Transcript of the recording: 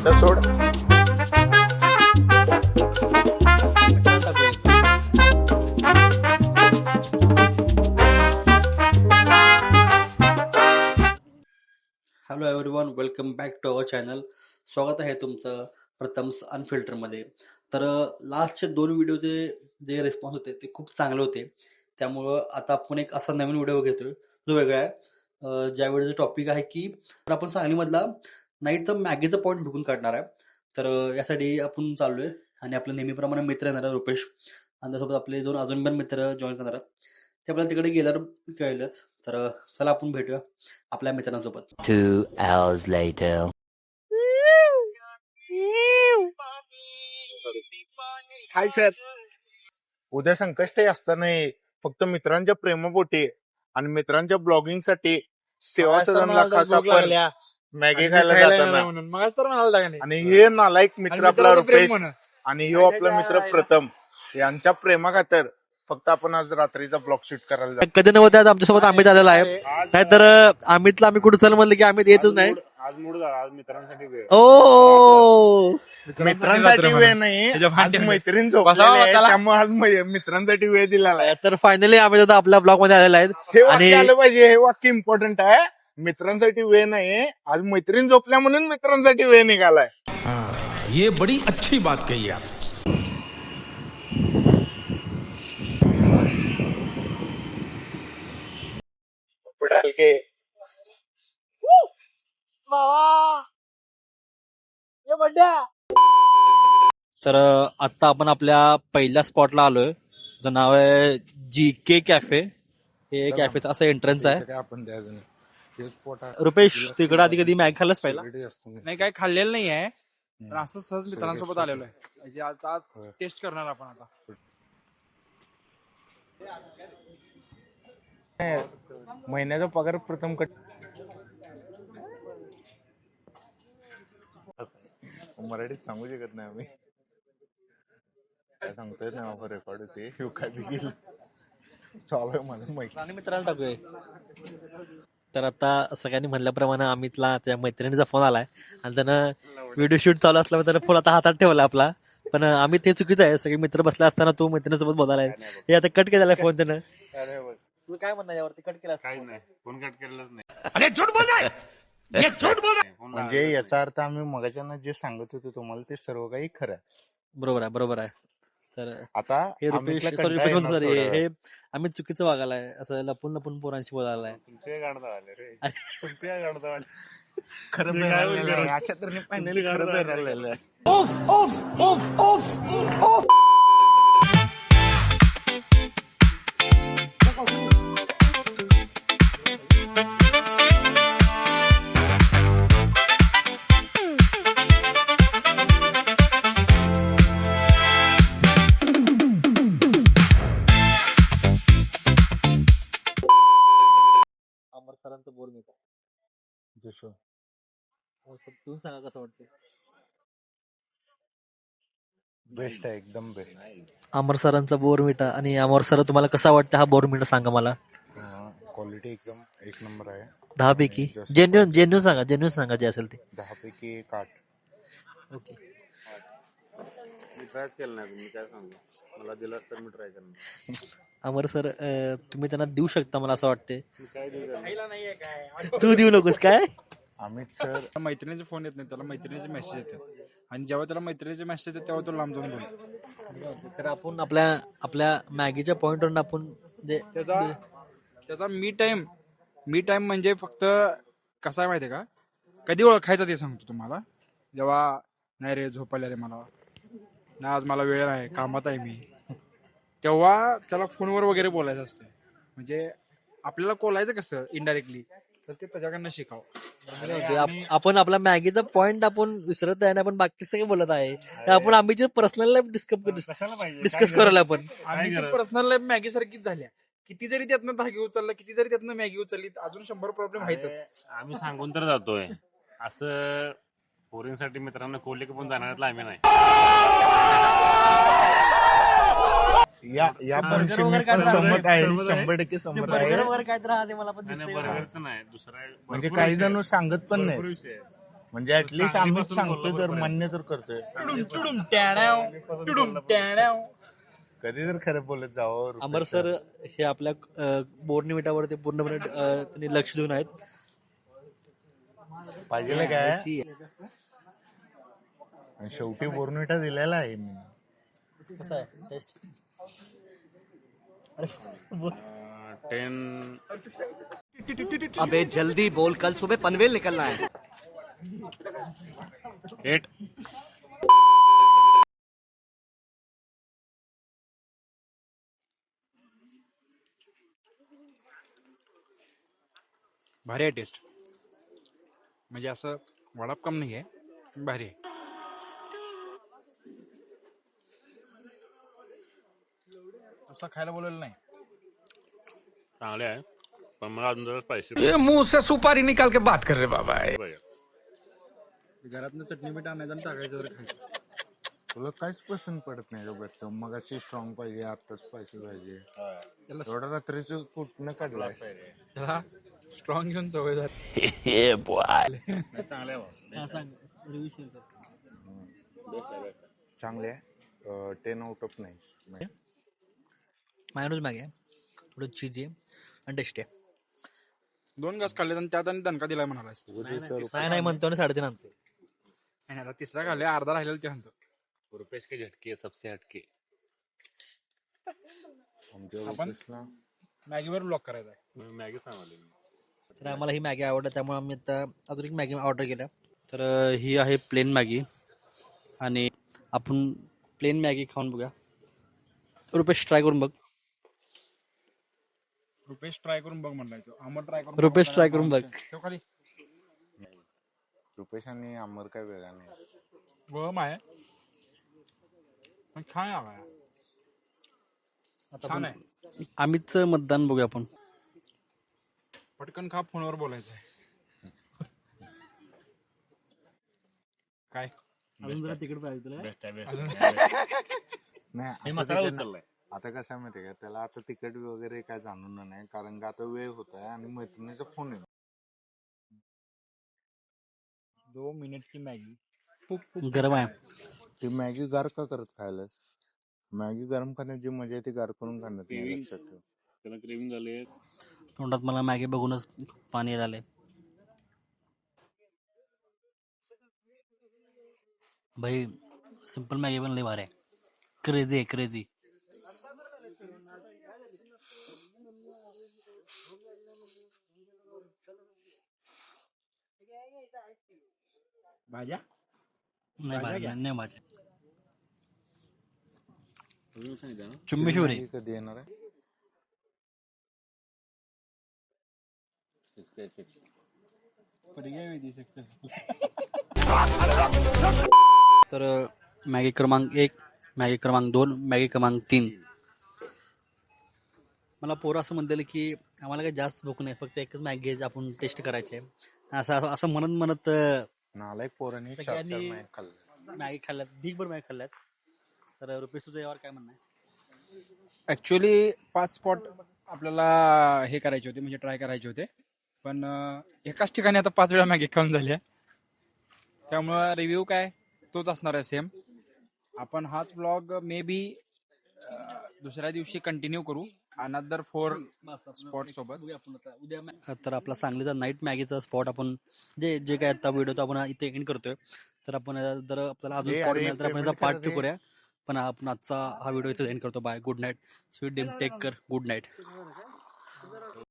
आता सोड. Hello everyone, welcome back to our channel. स्वागत आहे तुमचं प्रथम्स अनफिल्टरमध्ये. तर लास्टचे 2 व्हिडिओचे जे रिस्पॉन्स होते ते खूप चांगले होते. त्यामुळं आता आपण एक असा नवीन व्हिडिओ घेतोय जो वेगळा आहे. ज्यावेळेचं टॉपिक आहे की तर आपण सांगलीमधला नाईटचा मॅगीचा पॉईंट ढुकून काढणार आहे. तर यासाठी आपण चाललोय आणि आपलं नेहमीप्रमाणे मित्र येणार आहे रुपेश, आणि त्यासोबत आपले 2 अजून पण मित्र जॉईन करणार आहेत. ते आपल्याला तिकडे गेल्यावर कळलंच. तर चला आपण भेटूया आपल्या मित्रांसोबत. 2 hours later. Hi sir. उद्या संकष्टी असताना फक्त मित्रांच्या प्रेमापोटी आणि मित्रांच्या ब्लॉगिंग साठी सेवा सदनला खास आपण मॅगी खायला जाताना आणि हे नालायक मित्र आपला रुपेश आणि ह्यो आपला मित्र प्रथम यांच्या प्रेमा खातर फक्त आपण आज रात्रीचा ब्लॉग शूट करायला जातो. कधी नव्हते आज आमच्यासोबत अमित आलेला आहे. नाहीतर अमितला आम्ही कुठं चल म्हणलं की अमित येतच नाही. आज मूड झाला, आज मित्रांसाठी वेळ. ओ मित्रांसाठी वेळ नाही, आज मैत्रीण झोपलेली आहे, त्यामुळे आज मित्रांसाठी वेळ दिलेला आहे. तर फायनली आम्ही आता आपल्या ब्लॉग मध्ये आलेला आहे. हे वाक्य आलं पाहिजे, हे वाक्य इम्पॉर्टंट आहे. मित्रांसाठी वेळ नाही, आज मैत्रीण झोपल्या म्हणून मित्रांसाठी वेळ निघालाय. ये बड़ी अच्छी बात कही आप. तर आता आपण आपल्या पहिल्या स्पॉटला आलोय, ज्याचं नाव आहे GK कॅफे. हे कॅफेचं असं एंट्रन्स आहे. आपण रुपेश, तिकडे आधी कधी मॅग खाल्लंच पहिला? नाही, काय खाल्लेलं नाही आहे, पण असं सहज मित्रांसोबत आलेलो आहे. म्हणजे आता टेस्ट करणार आपण. आता महिन्याचा पगार प्रथम मराठीत सांगू शकत नाही आम्ही. काय सांगतोय ना, रेकॉर्ड होते काय गेलं चालू आहे माझं माहिती आणि मित्रांना टाकूया. तर आता सगळ्यांनी म्हणल्याप्रमाणे अमितला त्या मैत्रिणीचा फोन आलाय आणि त्यानं व्हिडिओ शूट चालू असल्यामुळे त्यानं फोन आता हातात ठेवला आपला. पण अमित हे चुकीचं आहे. सगळे मित्र बसले असताना तू मैत्रिणीसोबत बोलायला आहे. हे आता कट केलेला आहे फोन त्यानं. तुझं काय म्हणणं यावरती? कट केला? काही नाही, फोन कट केलेलाच नाही. अरे झूठ बोल रहा है, ये झूठ बोल रहा है. म्हणजे याचा अर्थ आम्ही मगाच्यानं जे सांगत होतो तुम्हाला ते सर्व काही खरं आहे. बरोबर आहे, बरोबर आहे. तर आता हे रुपेश, अमितला सॉरी कंटाळा रुपेश येणार म्हणतो, थोडं. हे आम्ही चुकीचं वागायला आहे. असं लपून लपून पोरांशी बोलायला आहे. तुमचे गाणं आले रे, तुमचे गाणं आले. खरं बेरायला अशा तऱ्हेने फायनली खरं बेरायला. अमर सरांचं बोर मी दुसरं तुम्ही सांगा कसं वाटतं? बेस्ट आहे, एकदम बेस्ट. अमर सरांचा बोरमिटा. आणि अमर सर, तुम्हाला कसा वाटतं हा बोरमिटा सांगा मला. क्वालिटी एकदम एक नंबर आहे. 10 पैकी जेन्युन सांगा जे असेल ते. 10 पैकी 8. ओके. मी ट्राय केलं नाही, मी काय सांगू, मला दिला तर मी ट्राय करणार. अमर सर, तुम्ही त्यांना देऊ शकता मला असं वाटते. काय तू देऊ नकोस काय? अमित सर मैत्रिणीचे फोन येत नाही, त्याला मैत्रिणीचे मेसेज येतात, आणि जेव्हा त्याला मैत्रिणीचे मेसेज येतात तेव्हा तो लांब जाऊन बोलतो. तर आपण आपल्या मॅगीच्या पॉइंटवरून आपण त्याचा मी टाइम म्हणजे फक्त कसा आहे माहितीये का, कधी ओळखायचा ते सांगतो तुम्हाला. जेव्हा नाही रे झोपायला रे मला, नाही आज मला वेळ आहे, कामात आहे मी, तेव्हा त्याला फोनवर वगैरे बोलायचं असतं. म्हणजे आपल्याला बोलायचं कसं इनडायरेक्टली, तर ते त्याच्याकडनं शिकावं. आपण आपला मॅगीचा पॉइंट आपण विसरत आहे ना, आपण बाकी सगळे बोलत आहे. तर आपण आम्ही पर्सनल लाईफ डिस्कस करायला आपण आमची पर्सनल लाईफ मॅगी सारखीच झाल्या. किती जरी त्यातनं धागे उचललं, किती जरी त्यातनं मॅगी उचलली, अजून 100 प्रॉब्लेम आहेतच. आम्ही सांगून तर जातोय, असं पोरींसाठी मित्रांना कोल्हे पण जाणार आम्ही नाही. या पण सहमत आहे, 100% सहमत आहे. बर्गरचं नाही, दुसरा म्हणजे काही जण सांगत पण नाही. म्हणजे ऍटलिस्ट आम्ही सांगतोय तर मान्य तर करतोय. कधी तर खरं बोलत जावं. अमर सर हे आपल्या बोर्निविटावर ते पूर्णपणे त्यांनी लक्ष देऊन आहेत. पाहिजे काय आणि शेवटी बोर्नविटा दिलेला आहे मी. कसं आहे टेस्ट? 10 अबे जल्दी बोल, कल सुबह पनवेल निकलना है. 8. भारी आहे टेस्ट. म्हणजे असं वडाप कम नाही आहे, भारी आहे. नुसतं खायला बोलवलं नाही. चांगले आहे पण मला अजून जरा स्पायसी ये मुंह से सुपारी निकाल के बात कर रहे बाबा. पाहिजे. घरातनं चटणी मीठ आणायचं आणि टाकायचं जर खायचं. तुला काहीच पसंत पडत नाही का बरं? मग अशी स्ट्रॉंग पाहिजे, आताच पाहिजे पाहिजे. एवढा रात्रीचं कुठनं काढलाय? त्याला स्ट्रॉंग घेऊन सवय झाली. चांगले आहे boss. चांगले आहे. 10 out of 9. मायोनीज मॅगी आहे, थोडं चीज आहे आणि टेस्टी आहे. 2 घास खाल्ले आणि त्यात आणि दणका दिलाय म्हणालास. नाही म्हणतो आणि 3.5 आणतो. आणि आता तिसरा खाल्ले, अर्धा राहिलेला ते म्हणतो. रुपेश के झटके सबसे हटके. आपण मॅगीवर ब्लॉक करायचा आहे. मॅगी सांगाले. तर आम्हाला ही मॅगी आवडते त्यामुळे आम्ही आता अजून एक मॅगी ऑर्डर केल्या. तर ही आहे प्लेन मॅगी आणि आपण प्लेन मॅगी खाऊन बघूया. रुपेश ट्राय करून बघ. रुपेश ट्राय करून बघ म्हणलाय तो. अमर ट्राय करून रुपेश try करून बघ. ठेव खाली. रुपेश आणि अमर काय वेगळा नाही. वम आहे पण छान आहे. छान आहे. आम्हीच मतदान बघूया आपण. पटकन खा, फोनवर बोलायचं आहे. काय अजून जरा तिकीट पाहिजे तुला. बेस्ट आहे बेस्ट. नाही, हे आता मसाला तिकीट- उचललाय. आता कसं आहे माहिती का, त्याला आता तिकीट वगैरे काय जाणून नाही, कारण का आता वेळ होत आहे आणि मैत्रिणीचा फोन आहे. 2 मिनिटची मॅगी. गरम आहे. ती मॅगी गार का करत खायलास? मॅगी गरम खाण्याची मजा आहे ती गार करून खाण्यात नाही, लक्षात ठेव. त्याला क्रेविंग झाले. तोंडात मला मॅगी बघूनच पाणी आलंय. भाई सिंपल मॅगी पण लय भारी आहे. क्रेझी आहे क्रेझी. भाज्या नाही भाजी नाही भाजी. अजून सांगितलं ना. चुम्मेश्वरी मॅगी कधी येणार आहे? तर मॅगी क्रमांक 1, मॅगी क्रमांक 2, मॅगी क्रमांक 3. मला पोरं असं म्हणलेलं की आम्हाला काही जास्त भूक नाही, फक्त एकच मॅगी घ्यायची, आपण टेस्ट करायचे. असं असं म्हणत म्हणत नालायक पोरांनी सगळ्यांनी 4 मॅगी खाल्लं. मॅगी खाल्ल्यात, ढीगभर मॅगी खाल्ल्यात. तर रुपेश तुझं यावर काय म्हणणं आहे? ऍक्च्युअली 5 स्पॉट आपल्याला हे करायचे होते, म्हणजे ट्राय करायचे होते, पण एकाच ठिकाणी आता 5 वेळा मॅगी खाऊन झाल्या. त्यामुळं रिव्ह्यू काय तोच असणार आहे, सेम. आपण हाच ब्लॉग मे बी दुसऱ्या दिवशी कंटिन्यू करू अनदर 4 स्पॉट सोबत. उद्या तर आपला सांगलीचा नाईट मॅगीचा स्पॉट आपण जे जे काय आता व्हिडिओ तो आपण इथे एंड करतोय. तर आपण जर आपल्याला अजून स्पॉट मिळाला तर आपण याचा पार्ट 2 करूया. पण आपण आजचा हा व्हिडिओ इथे एंड करतो. Bye, good night, sweet dream, take care, good night.